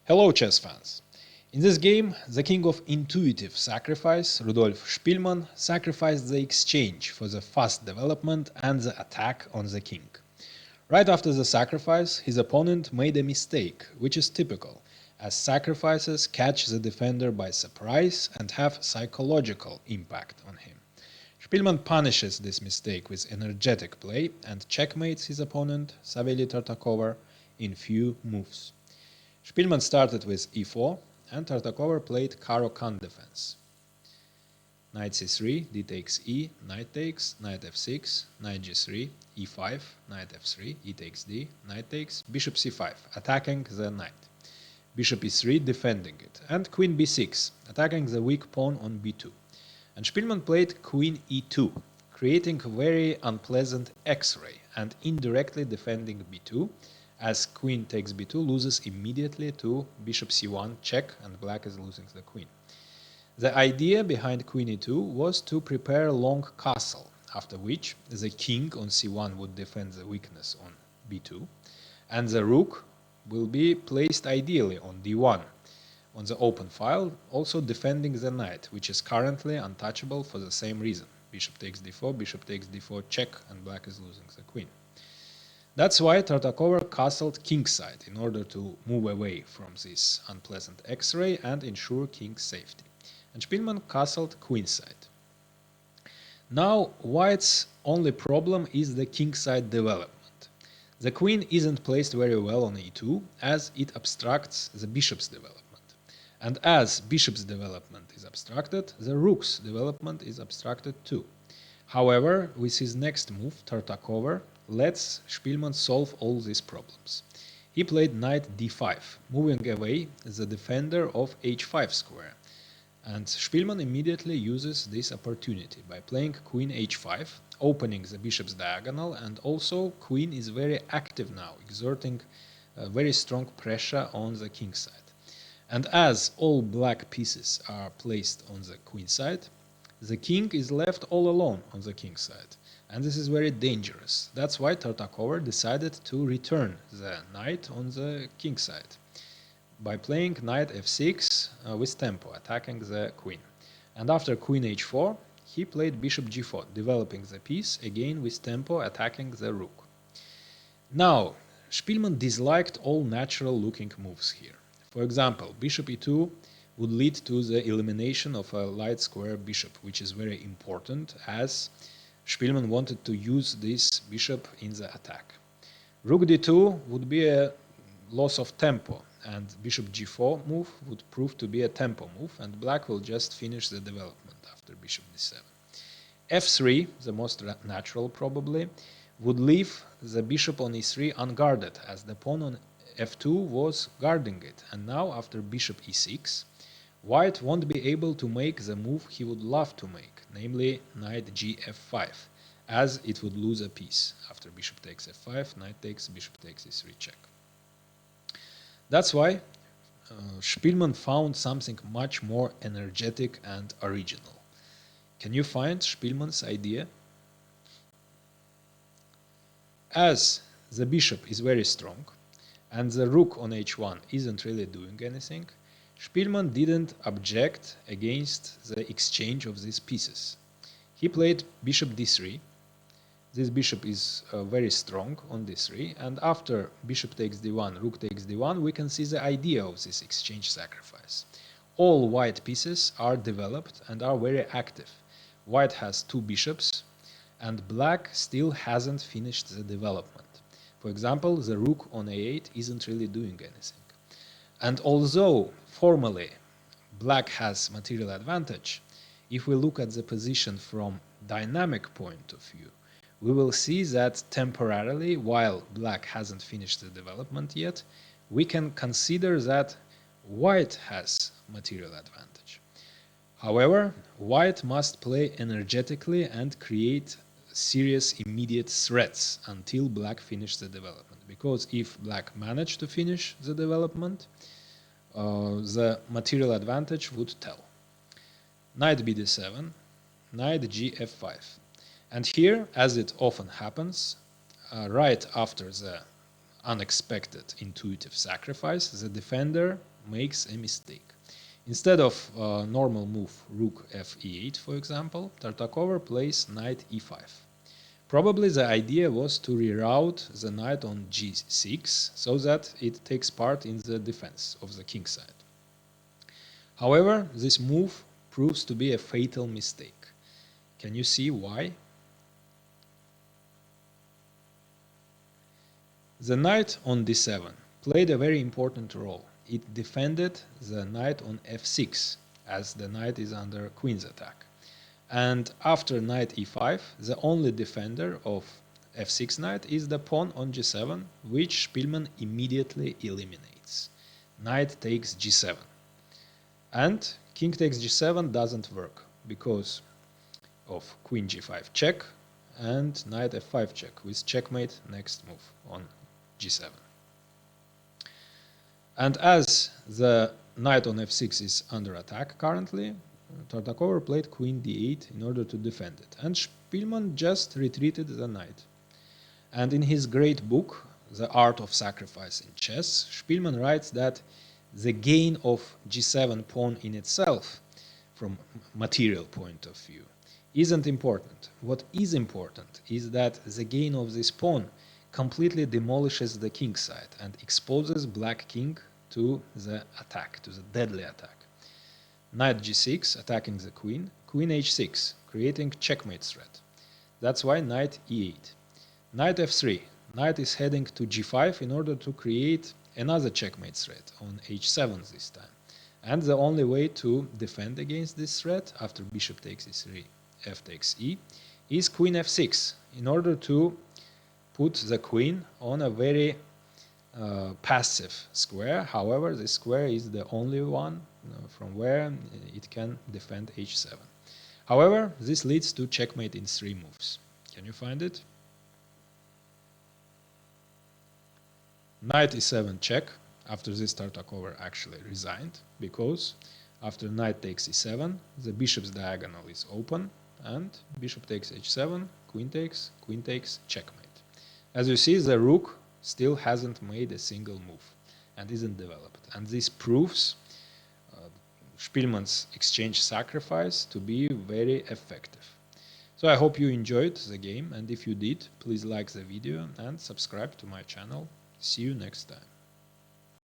Hello chess fans! In this game, the king of intuitive sacrifice, Rudolf Spielmann, sacrificed the exchange for the fast development and the attack on the king. Right after the sacrifice, his opponent made a mistake, which is typical, as sacrifices catch the defender by surprise and have psychological impact on him. Spielmann punishes this mistake with energetic play and checkmates his opponent, Saveli Tartakower, in few moves. Spielmann started with e4, and Tartakower played Caro-Kann defense. Knight c3, d takes e, knight takes, knight f6, knight g3, e5, knight f3, e takes d, knight takes, bishop c5, attacking the knight. Bishop e3, defending it, and queen b6, attacking the weak pawn on b2. And Spielmann played queen e2, creating a very unpleasant X-ray and indirectly defending b2, as queen takes b2 loses immediately to bishop c1 check and black is losing the queen. The idea behind queen e2 was to prepare a long castle, after which the king on c1 would defend the weakness on b2, and the rook will be placed ideally on d1, on the open file, also defending the knight, which is currently untouchable for the same reason. Bishop takes d4 check, and black is losing the queen. That's why Tartakower castled kingside in order to move away from this unpleasant X-ray and ensure king's safety. And Spielmann castled queenside. Now white's only problem is the kingside development. The queen isn't placed very well on e2 as it obstructs the bishop's development. And as bishop's development is obstructed, the rook's development is obstructed too. However, with his next move, Tartakower lets Spielmann solve all these problems. He played knight d5, moving away the defender of h5 square, and Spielmann immediately uses this opportunity by playing queen h5, opening the bishop's diagonal, and also queen is very active now, exerting very strong pressure on the king side. And as all black pieces are placed on the queen side, the king is left all alone on the king side, and this is very dangerous. That's why Tartakower decided to return the knight on the king side by playing knight f6 with tempo, attacking the queen. And after queen h4, he played bishop g4, developing the piece, again with tempo, attacking the rook. Now, Spielmann disliked all natural-looking moves here. For example, bishop e2 would lead to the elimination of a light square bishop, which is very important as Spielmann wanted to use this bishop in the attack. Rook d2 would be a loss of tempo, and bishop g4 move would prove to be a tempo move, and black will just finish the development after bishop d7. f3, the most natural probably, would leave the bishop on e3 unguarded, as the pawn on f2 was guarding it, and now after bishop e6, white won't be able to make the move he would love to make, namely knight gf5, as it would lose a piece. After bishop takes f5, knight takes, bishop takes e3 check. That's why Spielmann found something much more energetic and original. Can you find Spielmann's idea? As the bishop is very strong, and the rook on h1 isn't really doing anything, Spielmann didn't object against the exchange of these pieces. He played bishop d3. This bishop is very strong on d3, and after bishop takes d1, rook takes d1, we can see the idea of this exchange sacrifice. All white pieces are developed and are very active. White has two bishops, and black still hasn't finished the development. For example, the rook on a8 isn't really doing anything. And although formally black has material advantage, if we look at the position from dynamic point of view, we will see that temporarily, while black hasn't finished the development yet, we can consider that white has material advantage. However, white must play energetically and create serious immediate threats until black finishes the development, because if black managed to finish the development, the material advantage would tell. Knight bd7, knight gf5. And here, as it often happens, right after the unexpected intuitive sacrifice, the defender makes a mistake. Instead of normal move rook f8, for example, Tartakower plays knight e5. Probably the idea was to reroute the knight on g6 so that it takes part in the defense of the king side. However, this move proves to be a fatal mistake. Can you see why? The knight on d7 played a very important role. It defended the knight on f6, as the knight is under queen's attack. And after knight e5, the only defender of f6 knight is the pawn on g7, which Spielmann immediately eliminates. Knight takes g7. And king takes g7 doesn't work because of queen g5 check and knight f5 check with checkmate next move on g7. And as the knight on f6 is under attack currently, Tartakower played queen d8 in order to defend it, and Spielmann just retreated the knight. And in his great book, The Art of Sacrifice in Chess, Spielmann writes that the gain of g7 pawn in itself, from material point of view, isn't important. What is important is that the gain of this pawn completely demolishes the king side and exposes black king to the attack, to the deadly attack. Knight g6 attacking the queen, queen h6 creating checkmate threat. That's why knight e8. Knight f3, knight is heading to g5 in order to create another checkmate threat on h7 this time. And the only way to defend against this threat after bishop takes e3, f takes e, is queen f6 in order to put the queen on a very passive square. However, this square is the only one from where it can defend h7. However, this leads to checkmate in 3 moves. Can you find it? Knight e7 check. After this, Tartakower actually resigned, because after knight takes e7, the bishop's diagonal is open, and bishop takes h7, queen takes, checkmate. As you see, the rook still hasn't made a single move and isn't developed. And this proves Spielmann's exchange sacrifice to be very effective. So I hope you enjoyed the game, and if you did, please like the video and subscribe to my channel. See you next time.